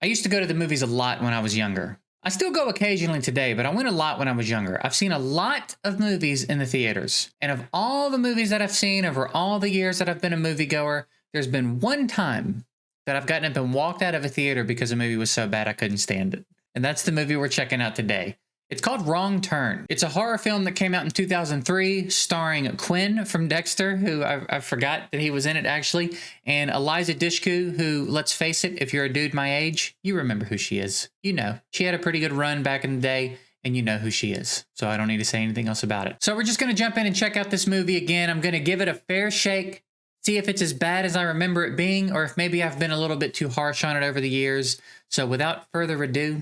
I used to go to the movies a lot when I was younger. I still go occasionally today, but I went a lot when I was younger. I've seen a lot of movies in the theaters. And of all the movies that I've seen over all the years that I've been a moviegoer, there's been one time that I've gotten up and walked out of a theater because the movie was so bad I couldn't stand it. And that's the movie we're checking out today. It's called Wrong Turn. It's a horror film that came out in 2003, starring Quinn from Dexter, who I forgot that he was in it actually, and Eliza Dushku, who, let's face it, if you're a dude my age, you remember who she is. You know, she had a pretty good run back in the day, and you know who she is. So I don't need to say anything else about it. So we're just going to jump in and check out this movie again. I'm going to give it a fair shake, see if it's as bad as I remember it being, or if maybe I've been a little bit too harsh on it over the years. So without further ado,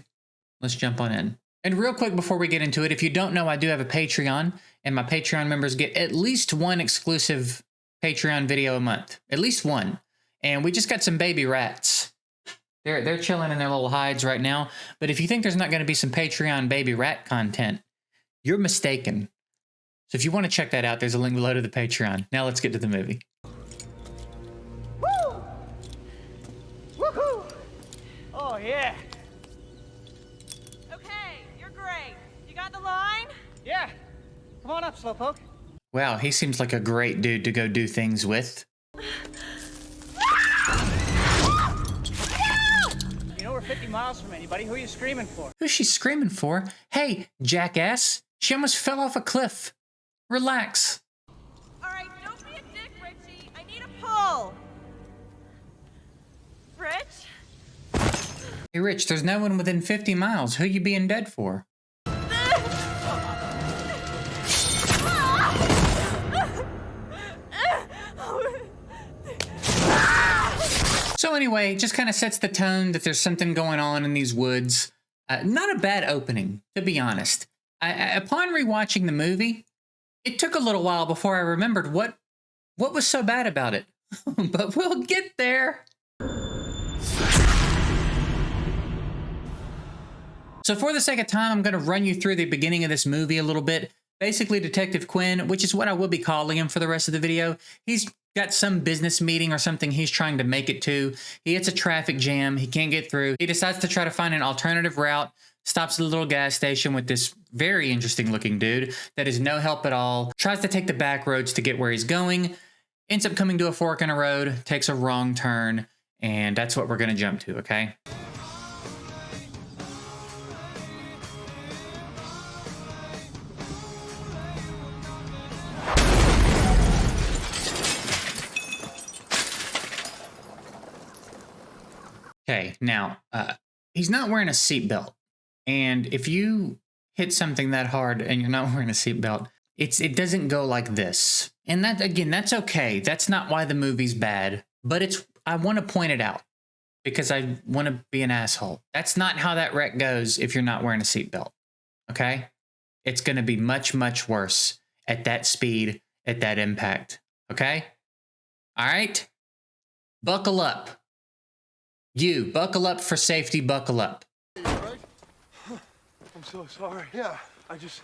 let's jump on in. And real quick before we get into it, if you don't know, I do have a Patreon, and my Patreon members get at least one exclusive Patreon video a month. At least one. And we just got some baby rats. They're chilling in their little hides right now. But if you think there's not going to be some Patreon baby rat content, you're mistaken. So if you want to check that out, there's a link below to the Patreon. Now let's get to the movie. Woo! Woohoo! Oh, yeah. The line? Yeah. Come on up, Slowpoke. Wow, he seems like a great dude to go do things with. You know we're 50 miles from anybody. Who are you screaming for? Who's she screaming for? Hey, jackass. She almost fell off a cliff. Relax. All right, don't be a dick, Richie. I need a pull. Rich? Hey, Rich, there's no one within 50 miles. Who you being dead for? So anyway, just kind of sets the tone that there's something going on in these woods. Not a bad opening, to be honest. Upon rewatching the movie, it took a little while before I remembered what was so bad about it. But we'll get there. So for the sake of time, I'm going to run you through the beginning of this movie a little bit. Basically, Detective Quinn, which is what I will be calling him for the rest of the video, he's got some business meeting or something he's trying to make it to. He hits a traffic jam. He can't get through. He decides to try to find an alternative route, stops at a little gas station with this very interesting looking dude that is no help at all, tries to take the back roads to get where he's going, ends up coming to a fork in a road, takes a wrong turn, and that's what we're going to jump to, okay? Okay, now, he's not wearing a seatbelt. And if you hit something that hard and you're not wearing a seatbelt, it doesn't go like this. And that, again, that's okay. That's not why the movie's bad. But I want to point it out because I want to be an asshole. That's not how that wreck goes if you're not wearing a seatbelt. Okay? It's going to be much, much worse at that speed, at that impact. Okay? All right? Buckle up. You, buckle up for safety, buckle up. Right? I'm so sorry. Yeah. Jesus.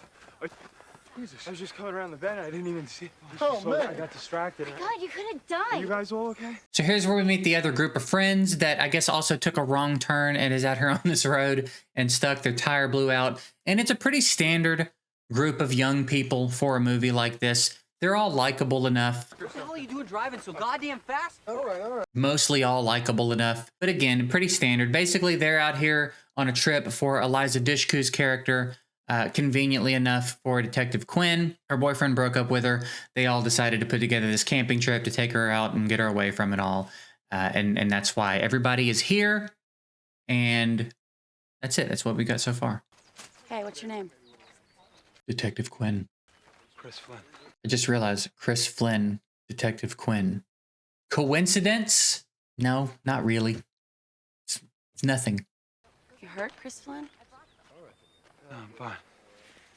I was just coming around the bend and I didn't even see. Man. I got distracted. God, you could have died. Are you guys all okay? So here's where we meet the other group of friends that I guess also took a wrong turn and is out here on this road and stuck. Their tire blew out. And it's a pretty standard group of young people for a movie like this. They're all likable enough. What the hell are you doing driving so goddamn fast? All right. Mostly all likable enough. But again, pretty standard. Basically, they're out here on a trip for Eliza Dushku's character. Conveniently enough for Detective Quinn. Her boyfriend broke up with her. They all decided to put together this camping trip to take her out and get her away from it all. And that's why everybody is here. And that's it. That's what we got so far. Hey, what's your name? Detective Quinn. Chris Flynn. I just realized Chris Flynn, Detective Quinn. Coincidence? No, not really. It's nothing. You hurt, Chris Flynn? No, I'm fine.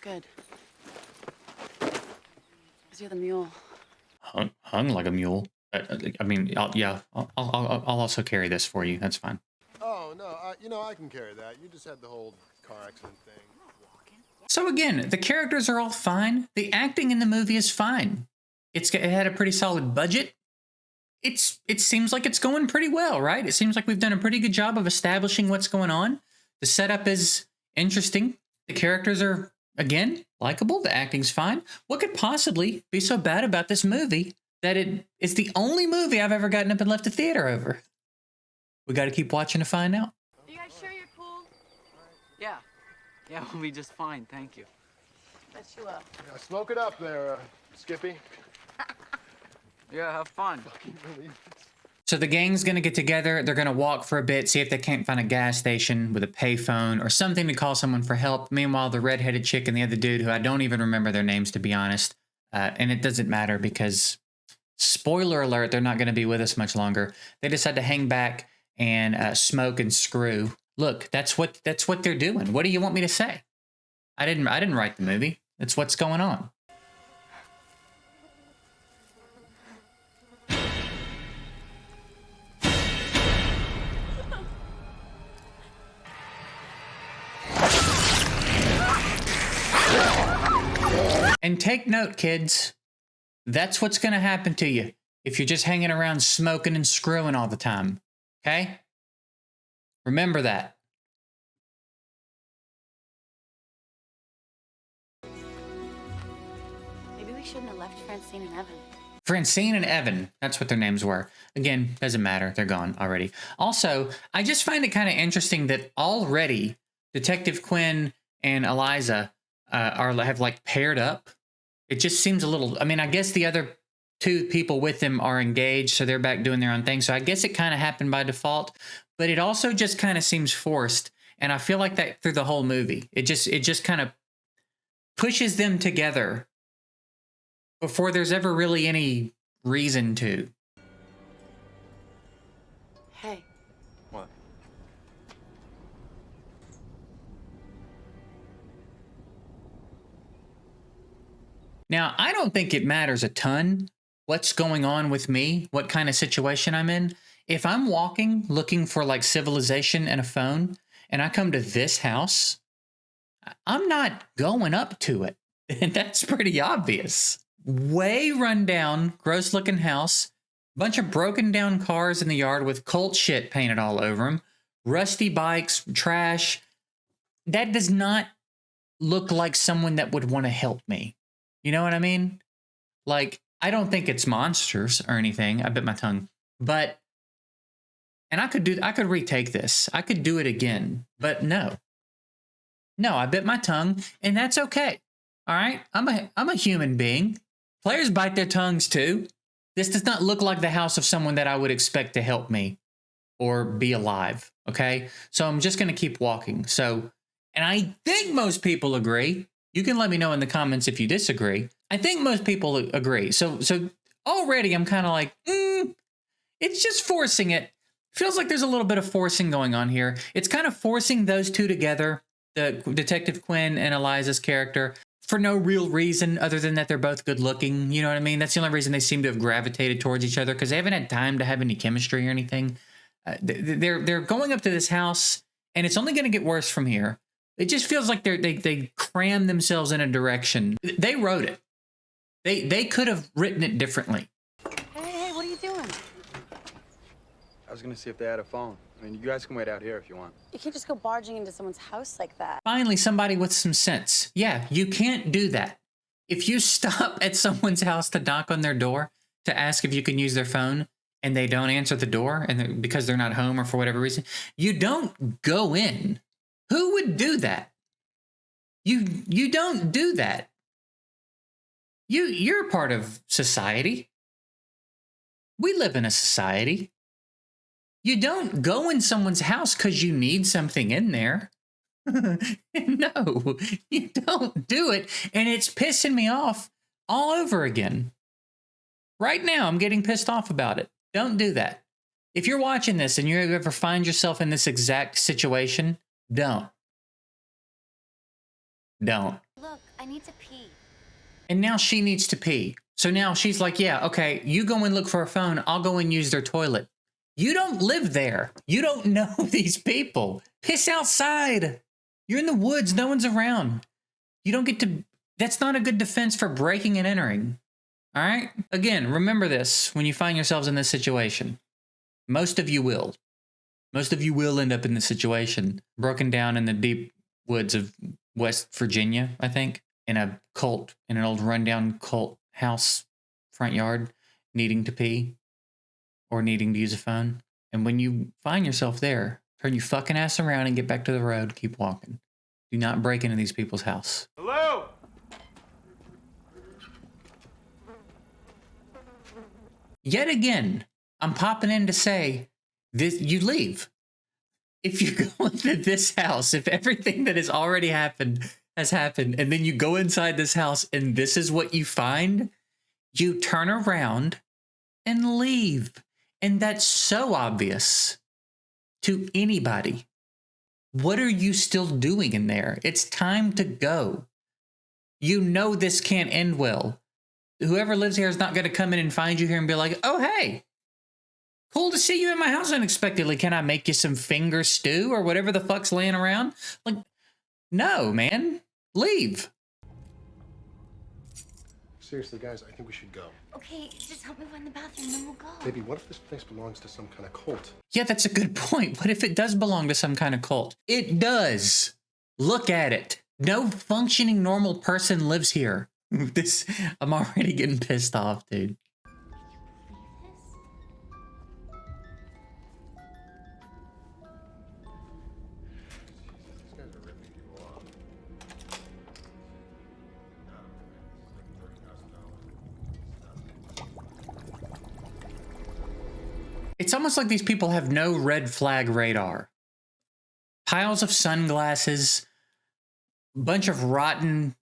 Good. Is you're the mule. Hung like a mule. I mean, I'll also carry this for you. That's fine. Oh, no, I can carry that. You just had the whole car accident thing. So again, the characters are all fine. The acting in the movie is fine. It had a pretty solid budget. it seems like it's going pretty well, right? It seems like we've done a pretty good job of establishing what's going on. The setup is interesting. The characters are, again, likable. The acting's fine. What could possibly be so bad about this movie that it's the only movie I've ever gotten up and left the theater over? We got to keep watching to find out. Are you guys sure you're cool? Yeah. Yeah, we'll be just fine, thank you. Bet you will. Yeah, smoke it up there, Skippy. Yeah, have fun. So the gang's going to get together. They're going to walk for a bit, see if they can't find a gas station with a payphone or something to call someone for help. Meanwhile, the redheaded chick and the other dude, who I don't even remember their names, to be honest. And it doesn't matter because, spoiler alert, they're not going to be with us much longer. They decide to hang back and smoke and screw. Look, that's what they're doing. What do you want me to say? I didn't write the movie. That's what's going on. And take note, kids. That's what's going to happen to you if you're just hanging around smoking and screwing all the time. Okay? Remember that. Maybe we shouldn't have left Francine and Evan. Francine and Evan, that's what their names were. Again, doesn't matter. They're gone already. Also, I just find it kind of interesting that already Detective Quinn and Eliza have like paired up. It just seems a little, I mean, I guess the other two people with them are engaged, so they're back doing their own thing. So I guess it kind of happened by default, but it also just kind of seems forced. And I feel like that through the whole movie. It just kind of pushes them together before there's ever really any reason to. Hey. What? Now, I don't think it matters a ton what's going on with me, what kind of situation I'm in. If I'm walking looking for like civilization and a phone, and I come to this house, I'm not going up to it. And that's pretty obvious. Way run down, gross looking house, bunch of broken down cars in the yard with cult shit painted all over them, rusty bikes, trash. That does not look like someone that would want to help me. You know what I mean? Like, I don't think it's monsters or anything. I bit my tongue. But, and I could retake this. I could do it again. But no. No, I bit my tongue, and that's okay. All right? I'm a human being. Players bite their tongues too. This does not look like the house of someone that I would expect to help me or be alive. Okay? So I'm just going to keep walking. So, and I think most people agree. You can let me know in the comments if you disagree. I think most people agree. So already I'm kind of like, it's just forcing it. Feels like there's a little bit of forcing going on here. It's kind of forcing those two together, the Detective Quinn and Eliza's character, for no real reason other than that they're both good looking. You know what I mean? That's the only reason they seem to have gravitated towards each other, because they haven't had time to have any chemistry or anything. They're going up to this house, and it's only going to get worse from here. It just feels like they cram themselves in a direction. They wrote it. They could have written it differently. Hey, what are you doing? I was gonna see if they had a phone. I mean, you guys can wait out here if you want. You can't just go barging into someone's house like that. Finally, somebody with some sense. Yeah, you can't do that. If you stop at someone's house to knock on their door to ask if you can use their phone, and they don't answer the door because they're not home or for whatever reason, you don't go in. Who would do that? You don't do that. You're part of society. We live in a society. You don't go in someone's house because you need something in there. No, you don't do it. And it's pissing me off all over again. Right now, I'm getting pissed off about it. Don't do that. If you're watching this and you ever find yourself in this exact situation, don't. Don't. Look, I need to pee. And now she needs to pee. So now she's like, yeah, okay, you go and look for a phone. I'll go and use their toilet. You don't live there. You don't know these people. Piss outside. You're in the woods. No one's around. You don't get to... That's not a good defense for breaking and entering. All right? Again, remember this when you find yourselves in this situation. Most of you will. Most of you will end up in this situation, broken down in the deep woods of West Virginia, I think, in a cult, in an old rundown cult house front yard, needing to pee or needing to use a phone. And when you find yourself there, turn your fucking ass around and get back to the road. Keep walking. Do not break into these people's house. Hello? Yet again, I'm popping in to say this: you leave. If you go into this house, if everything that has already happened has happened, and then you go inside this house and this is what you find, you turn around and leave. And that's so obvious to anybody. What are you still doing in there? It's time to go. You know this can't end well. Whoever lives here is not going to come in and find you here and be like, oh, hey, cool to see you in my house unexpectedly. Can I make you some finger stew or whatever the fuck's laying around? Like, no, man. Leave. Seriously, guys, I think we should go. Okay, just help me find the bathroom, then we'll go. Baby, what if this place belongs to some kind of cult? Yeah, that's a good point. What if it does belong to some kind of cult? It does. Look at it. No functioning normal person lives here. I'm already getting pissed off, dude. These guys are ripping people off. It's almost like these people have no red flag radar. Piles of sunglasses, bunch of rotten,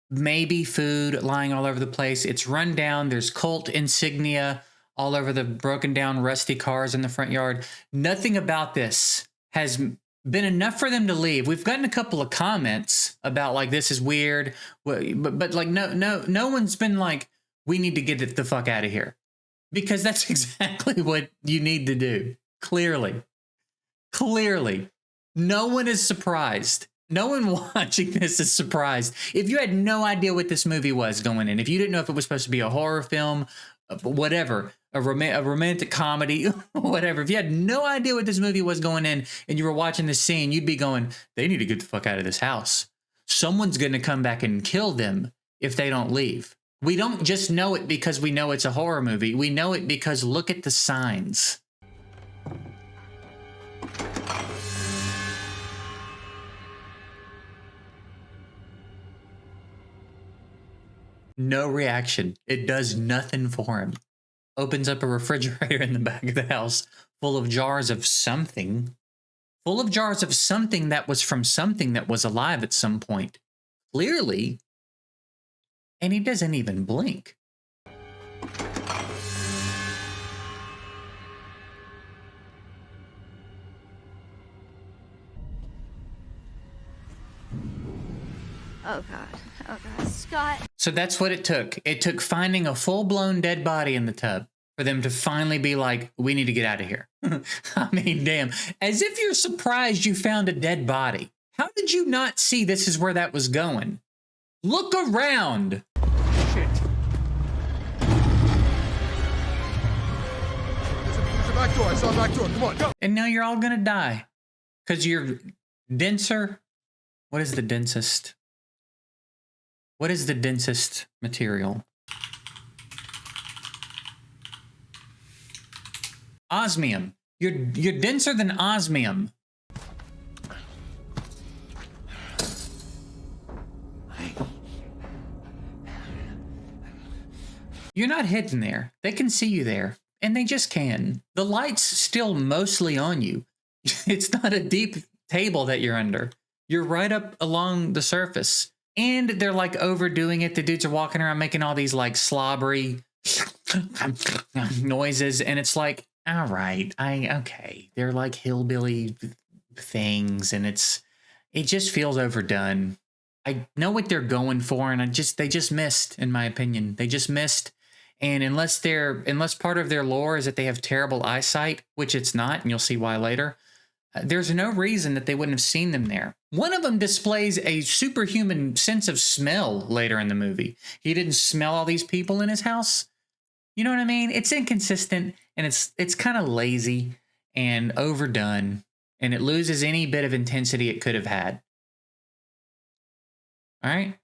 maybe food lying all over the place. It's run down. There's cult insignia all over the broken down, rusty cars in the front yard. Nothing about this has been enough for them to leave. We've gotten a couple of comments about like, this is weird, but like, no one's been like, we need to get the fuck out of here. Because that's exactly what you need to do. Clearly. No one is surprised. No one watching this is surprised. If you had no idea what this movie was going in, if you didn't know if it was supposed to be a horror film, whatever, a romantic comedy, whatever, if you had no idea what this movie was going in and you were watching this scene, you'd be going, they need to get the fuck out of this house. Someone's going to come back and kill them if they don't leave. We don't just know it because we know it's a horror movie. We know it because look at the signs. No reaction. It does nothing for him. Opens up a refrigerator in the back of the house full of jars of something. Full of jars of something that was from something that was alive at some point. Clearly. And he doesn't even blink. Oh, God. Oh, God. Scott. So that's what it took. It took finding a full-blown dead body in the tub for them to finally be like, we need to get out of here. I mean, damn. As if you're surprised you found a dead body. How did you not see this is where that was going? Look around. Shit. There's a back door. I saw a back door. Come on, go. And now you're all gonna die. Because you're denser. What is the densest? What is the densest material? Osmium. You're denser than osmium. You're not hidden there. They can see you there. And they just can. The light's still mostly on you. It's not a deep table that you're under. You're right up along the surface. And they're like overdoing it. The dudes are walking around making all these like slobbery noises. And it's like, all right, okay. They're like hillbilly things. And it just feels overdone. I know what they're going for. And they just missed, in my opinion. They just missed. And unless part of their lore is that they have terrible eyesight, which it's not, and you'll see why later, there's no reason that they wouldn't have seen them there. One of them displays a superhuman sense of smell later in the movie. He didn't smell all these people in his house. You know what I mean? It's inconsistent, and it's kind of lazy and overdone, and it loses any bit of intensity it could have had. All right?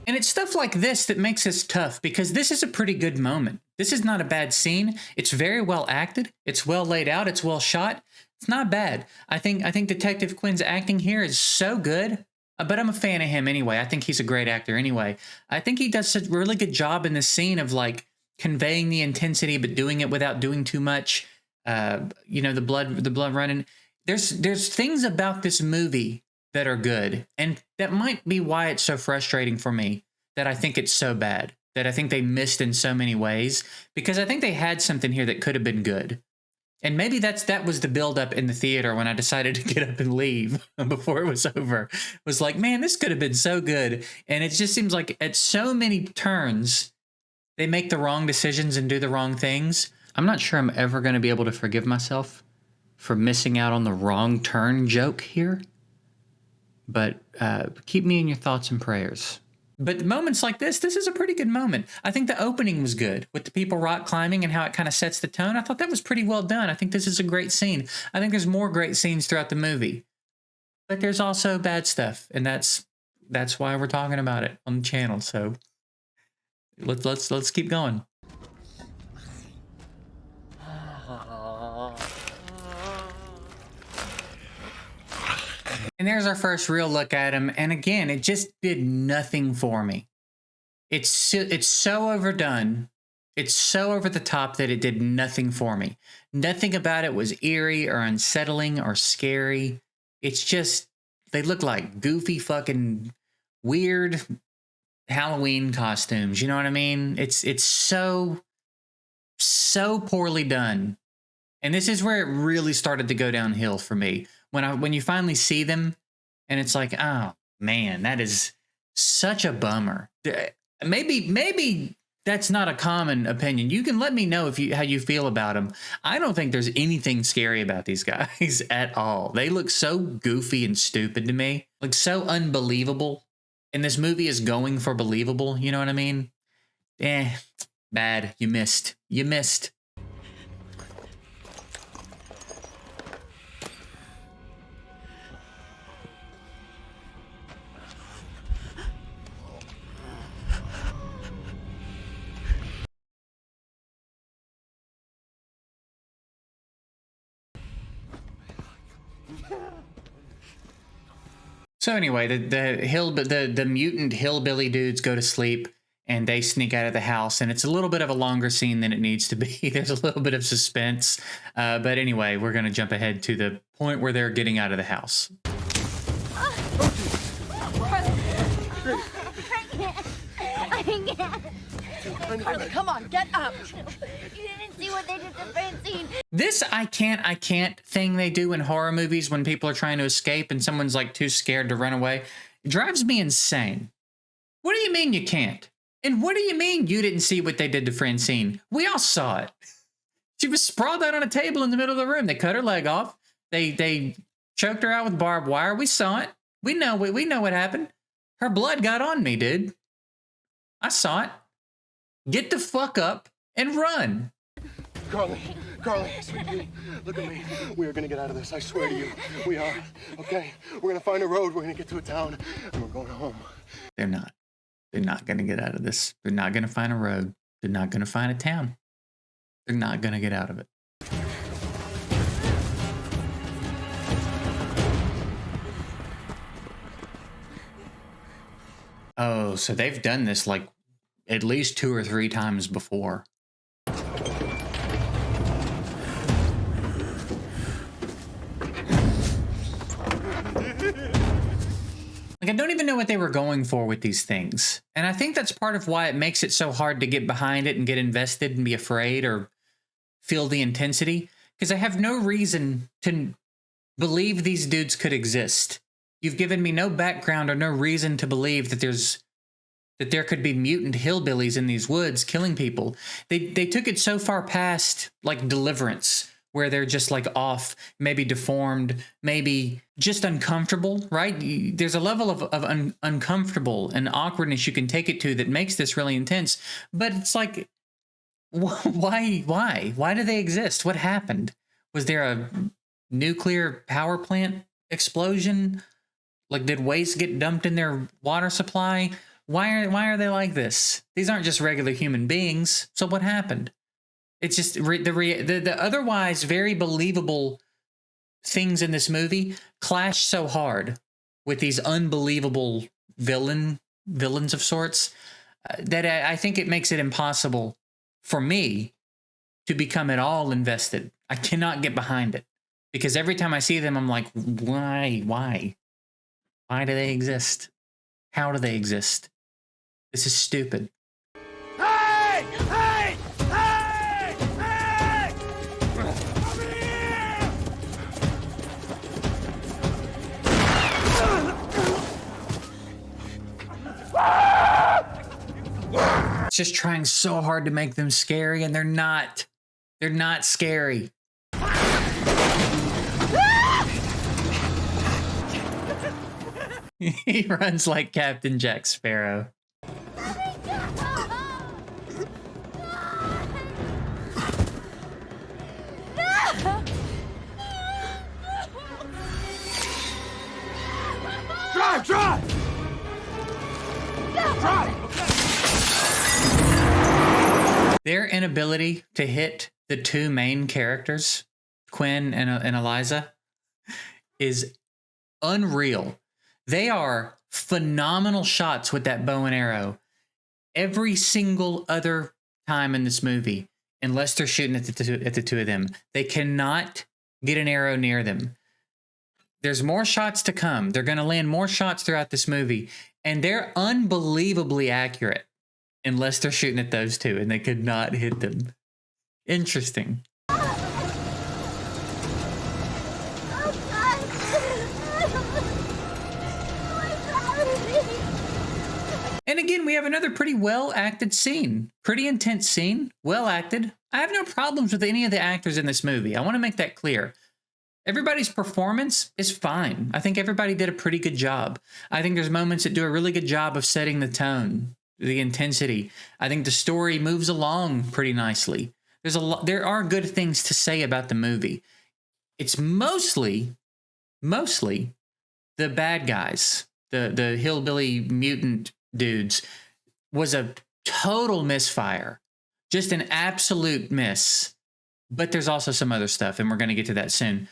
And it's stuff like this that makes this tough, because this is a pretty good moment. This is not a bad scene. It's very well acted. It's well laid out. It's well shot. It's not bad. I think Detective Quinn's acting here is so good, but I'm a fan of him anyway. I think he's a great actor anyway. I think he does a really good job in this scene of like conveying the intensity, but doing it without doing too much. You know, the blood running. There's things about this movie that are good, and that might be why it's so frustrating for me, that I think it's so bad, that I think they missed in so many ways, because I think they had something here that could have been good. And maybe that was the buildup in the theater when I decided to get up and leave before it was over. It was like, man, this could have been so good. And it just seems like at so many turns, they make the wrong decisions and do the wrong things. I'm not sure I'm ever going to be able to forgive myself for missing out on the wrong turn joke here. But keep me in your thoughts and prayers. But moments like this is a pretty good moment. I think the opening was good with the people rock climbing and how it kind of sets the tone. I thought that was pretty well done. I think this is a great scene. I think there's more great scenes throughout the movie. But there's also bad stuff, and that's why we're talking about it on the channel. So let's keep going. And there's our first real look at him. And again, it just did nothing for me. It's so overdone. It's so over the top that it did nothing for me. Nothing about it was eerie or unsettling or scary. It's just, they look like goofy fucking weird Halloween costumes. You know what I mean? It's so poorly done. And this is where it really started to go downhill for me. When you finally see them, and it's like, oh man, that is such a bummer. Maybe that's not a common opinion. You can let me know how you feel about them. I don't think there's anything scary about these guys at all. They look so goofy and stupid to me, like so unbelievable. And this movie is going for believable. You know what I mean? Bad. You missed. So anyway, the mutant hillbilly dudes go to sleep, and they sneak out of the house, and it's a little bit of a longer scene than it needs to be. There's a little bit of suspense, but anyway, we're gonna jump ahead to the point where they're getting out of the house. I can't. Carly, come on, get up. You didn't see what they did to Francine. This I can't thing they do in horror movies when people are trying to escape and someone's like too scared to run away, it drives me insane. What do you mean you can't? And what do you mean you didn't see what they did to Francine? We all saw it. She was sprawled out on a table in the middle of the room. They cut her leg off. They choked her out with barbed wire. We saw it. We know what happened. Her blood got on me, dude. I saw it. Get the fuck up and run. Carly, sweetie, look at me. We are gonna get out of this, I swear to you. We are, okay? We're gonna find a road, we're gonna get to a town, and we're going home. They're not. They're not gonna get out of this. They're not gonna find a road. They're not gonna find a town. They're not gonna get out of it. Oh, so they've done this like at least 2 or 3 times before. Like, I don't even know what they were going for with these things. And I think that's part of why it makes it so hard to get behind it and get invested and be afraid or feel the intensity. Because I have no reason to believe these dudes could exist. You've given me no background or no reason to believe that there's that there could be mutant hillbillies in these woods killing people. They took it so far past like Deliverance, where they're just like off, maybe deformed, maybe just uncomfortable, right? There's a level of uncomfortable and awkwardness you can take it to that makes this really intense. But it's like, why do they exist? What happened? Was there a nuclear power plant explosion? Like, did waste get dumped in their water supply? Why are they like this? These aren't just regular human beings. So what happened? It's just the otherwise very believable things in this movie clash so hard with these unbelievable villains of sorts that I think it makes it impossible for me to become at all invested. I cannot get behind it because every time I see them, I'm like, why? Why do they exist? How do they exist? This is stupid. Hey! Hey! Hey! Hey! Over here! It's just trying so hard to make them scary, and they're not. They're not scary. He runs like Captain Jack Sparrow. Drive! Drive! Drive! Their inability to hit the two main characters, Quinn and Eliza, is unreal. They are phenomenal shots with that bow and arrow every single other time in this movie, unless they're shooting at the two of them. They cannot get an arrow near them. There's more shots to come. They're going to land more shots throughout this movie, and they're unbelievably accurate unless they're shooting at those two, and they could not hit them. Interesting. And again, we have another pretty well-acted scene. Pretty intense scene. Well-acted. I have no problems with any of the actors in this movie. I want to make that clear. Everybody's performance is fine. I think everybody did a pretty good job. I think there's moments that do a really good job of setting the tone, the intensity. I think the story moves along pretty nicely. There are good things to say about the movie. It's mostly the bad guys, the hillbilly mutant dudes, was a total misfire. Just an absolute miss. But there's also some other stuff, and we're going to get to that soon.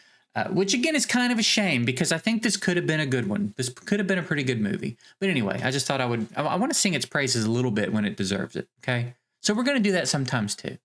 Which, again, is kind of a shame, because I think this could have been a good one. This could have been a pretty good movie. But anyway, I just thought I want to sing its praises a little bit when it deserves it, okay? So we're going to do that sometimes, too.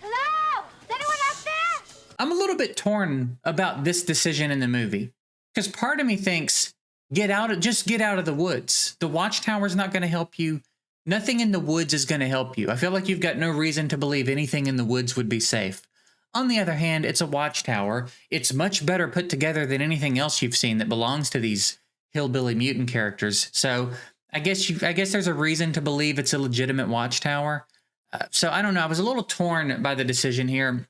Hello? Is anyone out there? I'm a little bit torn about this decision in the movie, because part of me thinks, just get out of the woods. The Watchtower's not going to help you. Nothing in the woods is going to help you. I feel like you've got no reason to believe anything in the woods would be safe. On the other hand, it's a Watchtower. It's much better put together than anything else you've seen that belongs to these hillbilly mutant characters. So I guess there's a reason to believe it's a legitimate Watchtower. So I don't know. I was a little torn by the decision here.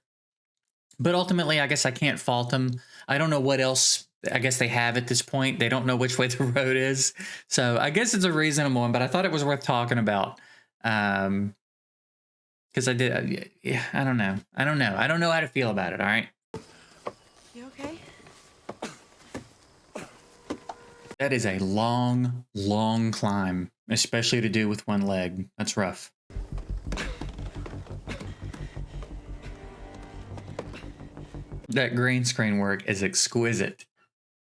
But ultimately, I guess I can't fault them. I don't know what else I guess they have at this point. They don't know which way the road is. So I guess it's a reasonable one, but I thought it was worth talking about. Because I don't know. I don't know how to feel about it, all right? You okay? That is a long, long climb, especially to do with one leg. That's rough. That green screen work is exquisite.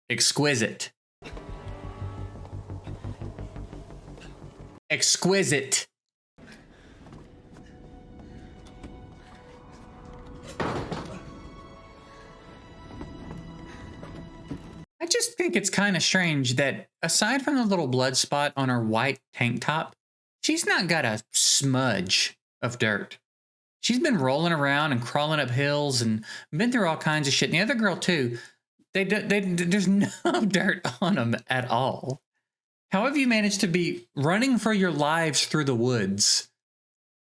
Exquisite. Exquisite. I just think it's kind of strange that aside from the little blood spot on her white tank top, she's not got a smudge of dirt. She's been rolling around and crawling up hills and been through all kinds of shit. And the other girl too, There's no dirt on them at all. How have you managed to be running for your lives through the woods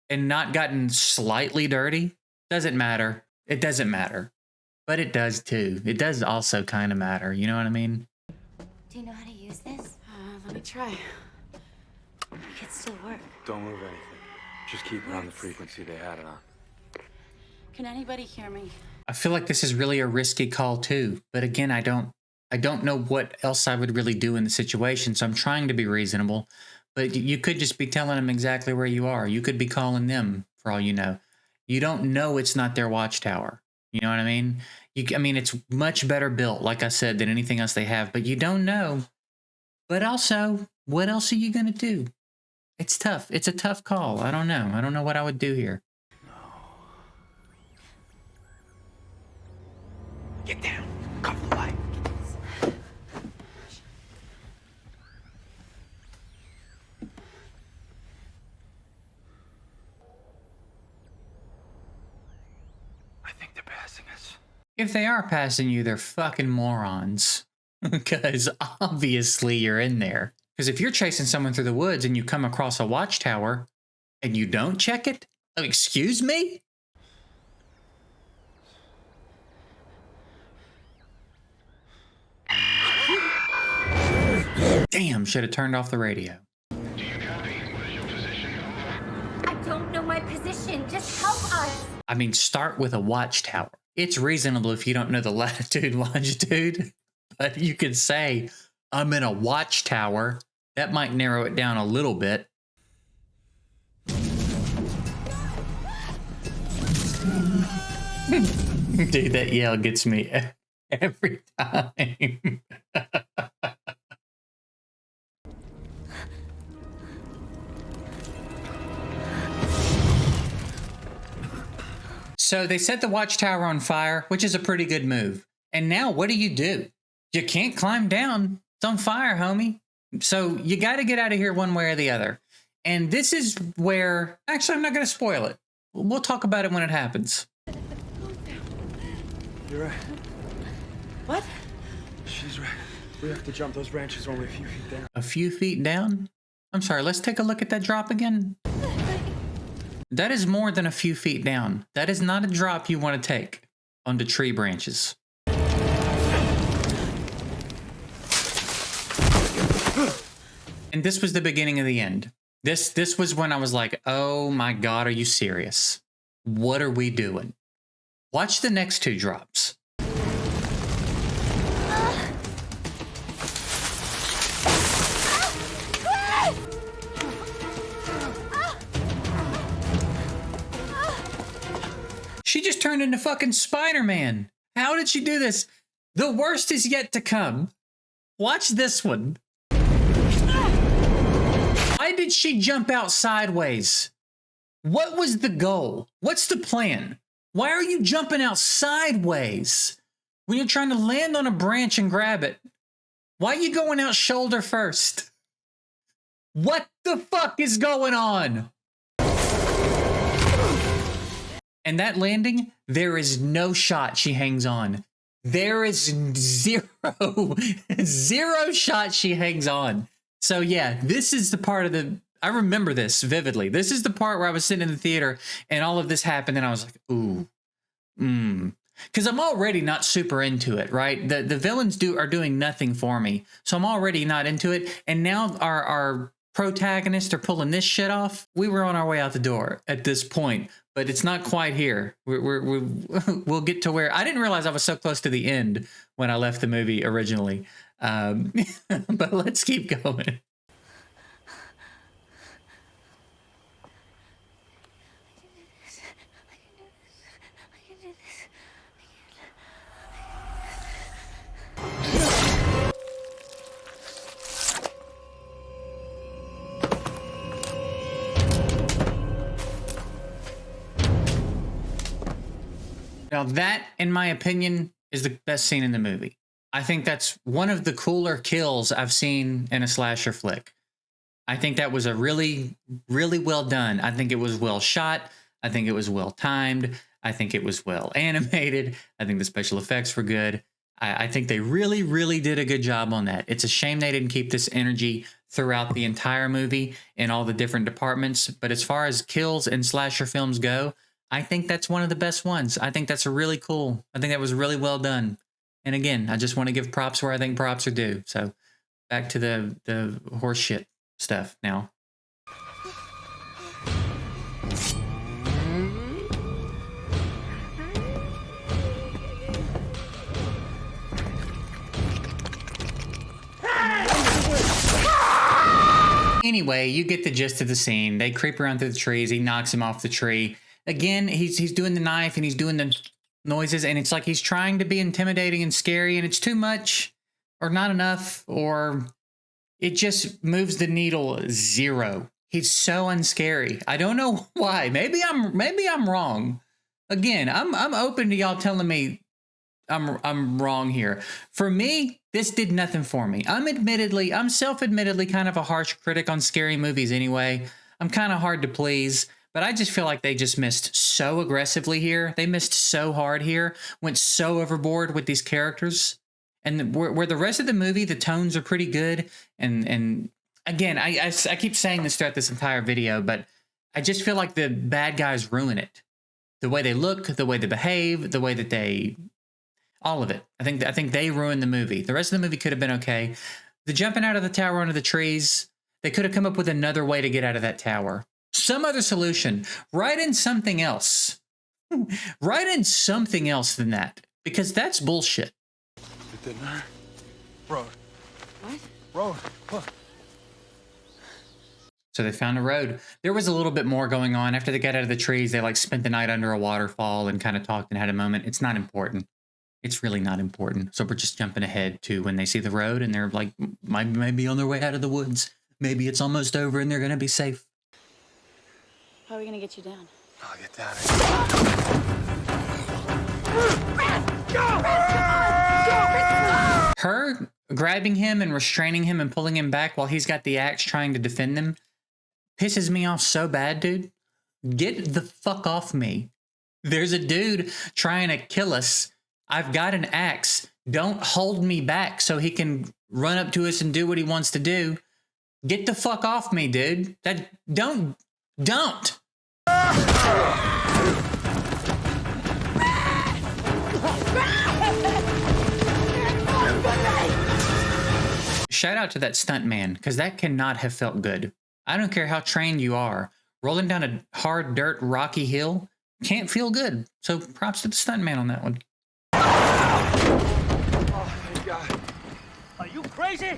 and not gotten slightly dirty? Doesn't matter. It doesn't matter. But it does too. It does also kind of matter. You know what I mean? Do you know how to use this? Let me try. It could still work. Don't move anything. Just keep it on the frequency they had it on. Can anybody hear me? I feel like this is really a risky call too. But again, I don't know what else I would really do in the situation. So I'm trying to be reasonable. But you could just be telling them exactly where you are. You could be calling them for all you know. You don't know it's not their watchtower. You know what I mean? I mean, it's much better built, like I said, than anything else they have. But you don't know. But also, what else are you going to do? It's tough. It's a tough call. I don't know. I don't know what I would do here. Get down. Cover the light. I think they're passing us. If they are passing you, they're fucking morons. Because obviously you're in there. Because if you're chasing someone through the woods and you come across a watchtower and you don't check it, oh, excuse me? Damn, should have turned off the radio. I don't know my position. Just help us. I mean, start with a watchtower. It's reasonable if you don't know the latitude, longitude, but you could say, I'm in a watchtower. That might narrow it down a little bit. Dude, that yell gets me every time. So they set the watchtower on fire, which is a pretty good move. And now what do? You can't climb down. It's on fire, homie. So you got to get out of here one way or the other. And this is where, actually, I'm not going to spoil it. We'll talk about it when it happens. You're right. What? She's right. We have to jump. Those branches are only a few feet down. A few feet down? I'm sorry, let's take a look at that drop again. That is more than a few feet down. That is not a drop you want to take onto tree branches. And this was the beginning of the end. This was when I was like, oh my God, are you serious? What are we doing? Watch the next two drops. She just turned into fucking Spider-Man. How did she do this? The worst is yet to come. Watch this one. Why did she jump out sideways? What was the goal? What's the plan? Why are you jumping out sideways when you're trying to land on a branch and grab it? Why are you going out shoulder first? What the fuck is going on? And that landing, there is no shot she hangs on. There is zero shot she hangs on. So yeah, this is the part of the, I remember this vividly. This is the part where I was sitting in the theater and all of this happened and I was like, ooh, because I'm already not super into it, right? The villains are doing nothing for me. So I'm already not into it. And now our protagonists are pulling this shit off. We were on our way out the door at this point, but it's not quite here. We'll get to where, I didn't realize I was so close to the end when I left the movie originally. But let's keep going. Now that, in my opinion, is the best scene in the movie. I think that's one of the cooler kills I've seen in a slasher flick. I think that was a really, really well done. I think it was well shot. I think it was well timed. I think it was well animated. I think the special effects were good. I think they really, really did a good job on that. It's a shame they didn't keep this energy throughout the entire movie in all the different departments. But as far as kills and slasher films go, I think that's one of the best ones. I think that's really cool. I think that was really well done. And again, I just want to give props where I think props are due. So back to the horse shit stuff now. Anyway, you get the gist of the scene. They creep around through the trees. He knocks him off the tree. Again, he's doing the knife and he's doing the noises, and it's like he's trying to be intimidating and scary, and it's too much or not enough, or it just moves the needle zero. He's so unscary. I don't know why. Maybe I'm wrong. Again, I'm open to y'all telling me I'm wrong here. For me, this did nothing for me. I'm self-admittedly kind of a harsh critic on scary movies anyway. I'm kind of hard to please, but I just feel like they just missed so aggressively here. They missed so hard here, went so overboard with these characters. And where the rest of the movie, the tones are pretty good. And again, I keep saying this throughout this entire video, but I just feel like the bad guys ruin it. The way they look, the way they behave, the way that they... all of it. I think they ruined the movie. The rest of the movie could have been okay. The jumping out of the tower onto the trees, they could have come up with another way to get out of that tower. Some other solution. Write in something else. Write in something else than that. Because that's bullshit. It didn't hurt. Road. What? Road. Look. So they found a road. There was a little bit more going on. After they got out of the trees, they like spent the night under a waterfall and kind of talked and had a moment. It's not important. It's really not important. So we're just jumping ahead to when they see the road and they're like, might be on their way out of the woods. Maybe it's almost over and they're going to be safe. How are we gonna get you down? I'll get down here. Her grabbing him and restraining him and pulling him back while he's got the axe trying to defend them pisses me off so bad, dude. Get the fuck off me. There's a dude trying to kill us. I've got an axe. Don't hold me back so he can run up to us and do what he wants to do. Get the fuck off me, dude. Don't. Shout out to that stunt man, because that cannot have felt good. I don't care how trained you are. Rolling down a hard, dirt, rocky hill can't feel good. So props to the stunt man on that one. Oh, thank God. Are you crazy?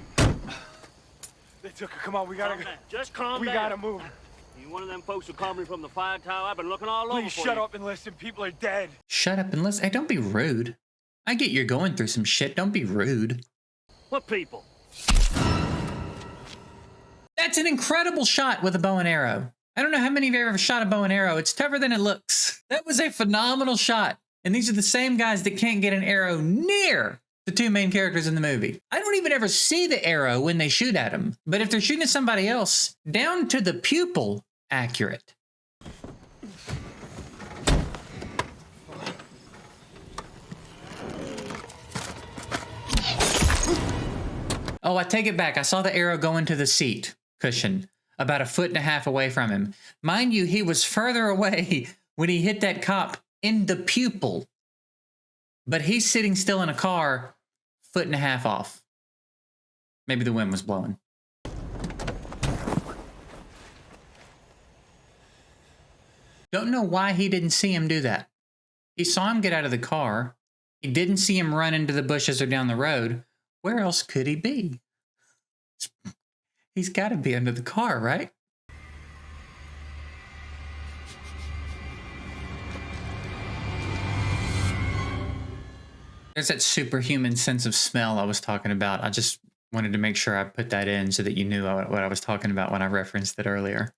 They took her. Come on, we gotta go. Just calm down. We gotta move. You one of them folks who called me from the fire tower? I've been looking all over Please for shut you. up and listen. People are dead. Shut up and listen. Hey, don't be rude. I get you're going through some shit. Don't be rude. What people? That's an incredible shot with a bow and arrow. I don't know how many of you have ever shot a bow and arrow. It's tougher than it looks. That was a phenomenal shot. And these are the same guys that can't get an arrow near the two main characters in the movie. I don't even ever see the arrow when they shoot at him. But if they're shooting at somebody else, down to the pupil accurate. Oh, I take it back. I saw the arrow go into the seat cushion about 1.5 feet away from him. Mind you, he was further away when he hit that cop in the pupil. But he's sitting still in a car 1.5 feet off. Maybe the wind was blowing. Don't know why he didn't see him do that. He saw him get out of the car. He didn't see him run into the bushes or down the road. Where else could he be? He's got to be under the car, right? There's that superhuman sense of smell I was talking about. I just wanted to make sure I put that in so that you knew what I was talking about when I referenced it earlier.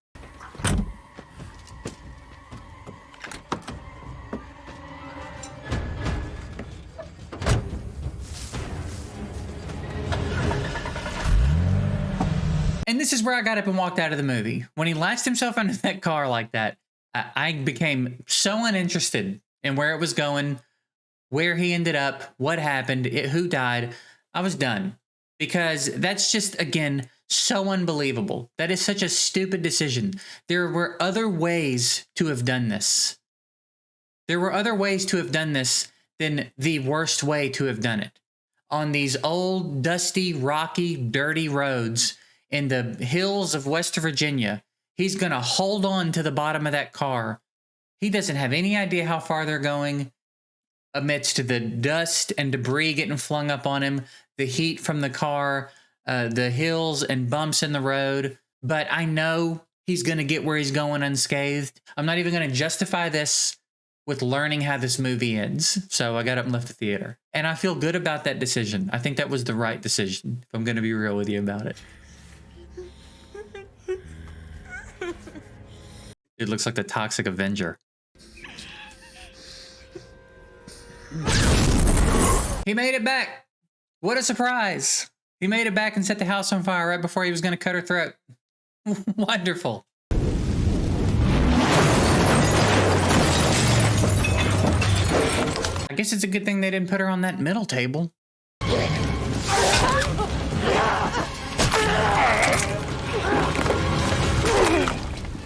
And this is where I got up and walked out of the movie. When he latched himself under that car like that, I became so uninterested in where it was going, where he ended up, what happened, who died. I was done. Because that's just, again, so unbelievable. That is such a stupid decision. There were other ways to have done this. There were other ways to have done this than the worst way to have done it. On these old, dusty, rocky, dirty roads in the hills of West Virginia, he's going to hold on to the bottom of that car. He doesn't have any idea how far they're going amidst the dust and debris getting flung up on him, the heat from the car, the hills and bumps in the road. But I know he's going to get where he's going unscathed. I'm not even going to justify this with learning how this movie ends. So I got up and left the theater. And I feel good about that decision. I think that was the right decision, if I'm going to be real with you about it. It looks like the Toxic Avenger. He made it back. What a surprise. He made it back and set the house on fire right before he was going to cut her throat. Wonderful. I guess it's a good thing they didn't put her on that middle table.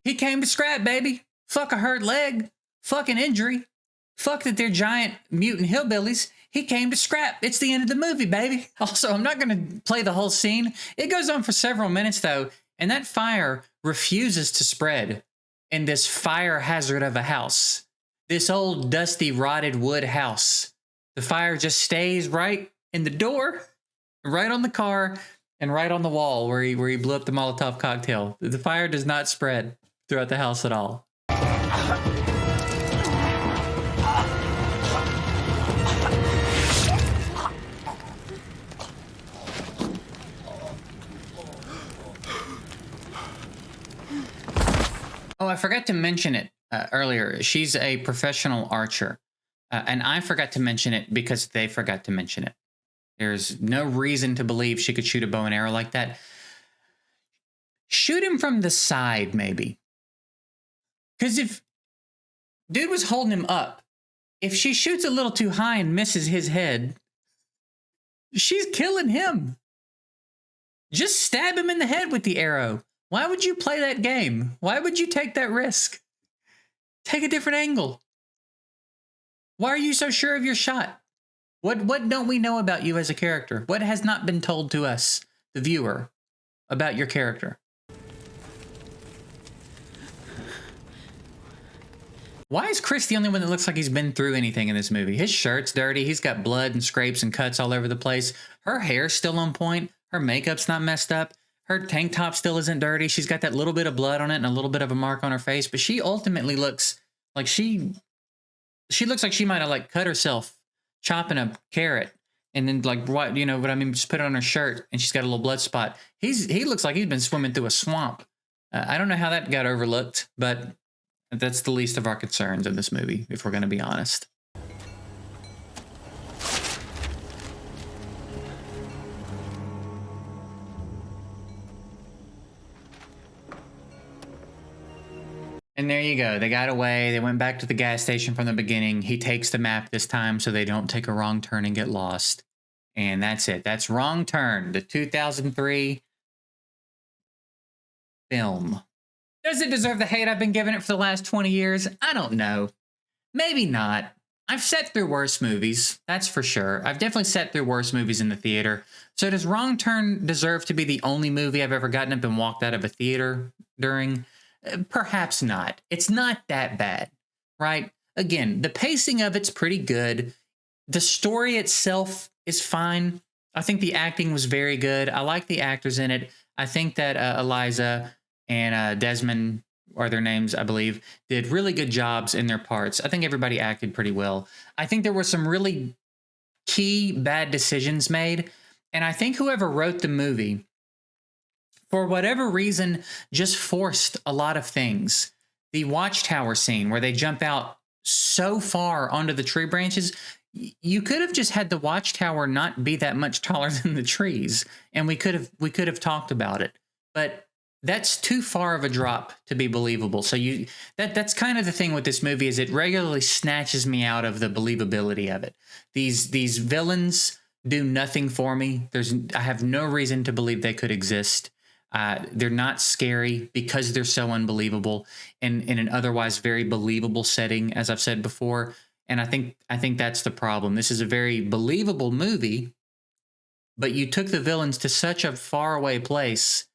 He came to scrap, baby. Fuck a hurt leg. Fuck an injury. Fuck that they're giant mutant hillbillies. He came to scrap. It's the end of the movie, baby. Also, I'm not going to play the whole scene. It goes on for several minutes, though, and that fire refuses to spread in this fire hazard of a house. This old, dusty, rotted wood house. The fire just stays right in the door, right on the car, and right on the wall where he blew up the Molotov cocktail. The fire does not spread throughout the house at all. Oh, I forgot to mention it earlier. She's a professional archer. And I forgot to mention it because they forgot to mention it. There's no reason to believe she could shoot a bow and arrow like that. Shoot him from the side, maybe. Because if dude was holding him up, if she shoots a little too high and misses his head, she's killing him. Just stab him in the head with the arrow. Why would you play that game? Why would you take that risk? Take a different angle. Why are you so sure of your shot? What don't we know about you as a character? What has not been told to us, the viewer, about your character? Why is Chris the only one that looks like he's been through anything in this movie? His shirt's dirty. He's got blood and scrapes and cuts all over the place. Her hair's still on point. Her makeup's not messed up. Her tank top still isn't dirty. She's got that little bit of blood on it and a little bit of a mark on her face. But she ultimately looks like she looks like she might have like cut herself chopping a carrot and then like what, you know what I mean? Just put it on her shirt and she's got a little blood spot. He looks like he's been swimming through a swamp. I don't know how that got overlooked, but that's the least of our concerns in this movie, if we're going to be honest. And there you go. They got away. They went back to the gas station from the beginning. He takes the map this time so they don't take a wrong turn and get lost. And that's it. That's Wrong Turn, the 2003 film. Does it deserve the hate I've been giving it for the last 20 years? I don't know. Maybe not. I've sat through worse movies, that's for sure. I've definitely sat through worse movies in the theater. So does Wrong Turn deserve to be the only movie I've ever gotten up and walked out of a theater during? Perhaps not. It's not that bad, right? Again, the pacing of it's pretty good. The story itself is fine. I think the acting was very good. I like the actors in it. I think that Eliza and Desmond are their names, I believe, did really good jobs in their parts. I think everybody acted pretty well. I think there were some really key bad decisions made. And I think whoever wrote the movie, for whatever reason, just forced a lot of things. The Watchtower scene where they jump out so far onto the tree branches, you could have just had the Watchtower not be that much taller than the trees, and we could have talked about it. But that's too far of a drop to be believable. So that's kind of the thing with this movie, is it regularly snatches me out of the believability of it. These villains do nothing for me. I have no reason to believe they could exist. They're not scary because they're so unbelievable in an otherwise very believable setting, as I've said before. And I think that's the problem. This is a very believable movie, but you took the villains to such a faraway place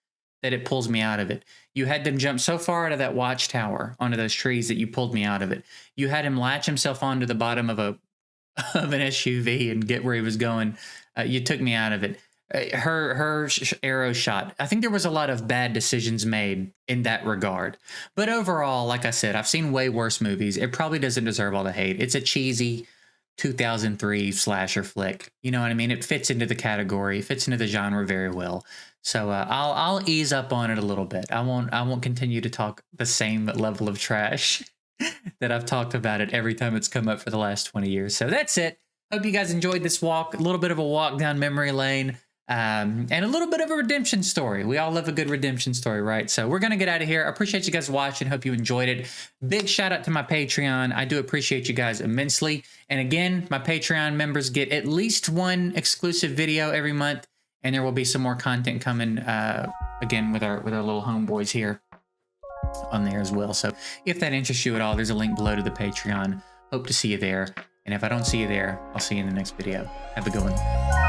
that it pulls me out of it. You had them jump so far out of that watchtower onto those trees that you pulled me out of it. You had him latch himself onto the bottom of an SUV and get where he was going. You took me out of it. Her arrow shot. I think there was a lot of bad decisions made in that regard. But overall, like I said, I've seen way worse movies. It probably doesn't deserve all the hate. It's a cheesy 2003 slasher flick. You know what I mean? It fits into the category. It fits into the genre very well. So I'll ease up on it a little bit. I won't continue to talk the same level of trash that I've talked about it every time it's come up for the last 20 years. So that's it. Hope you guys enjoyed this walk. A little bit of a walk down memory lane. And a little bit of a redemption story. We all love a good redemption story, right? So we're going to get out of here. I appreciate you guys watching. Hope you enjoyed it. Big shout out to my Patreon. I do appreciate you guys immensely. And again, my Patreon members get at least one exclusive video every month. And there will be some more content coming again with our little homeboys here on there as well. So if that interests you at all, there's a link below to the Patreon. Hope to see you there. And if I don't see you there, I'll see you in the next video. Have a good one.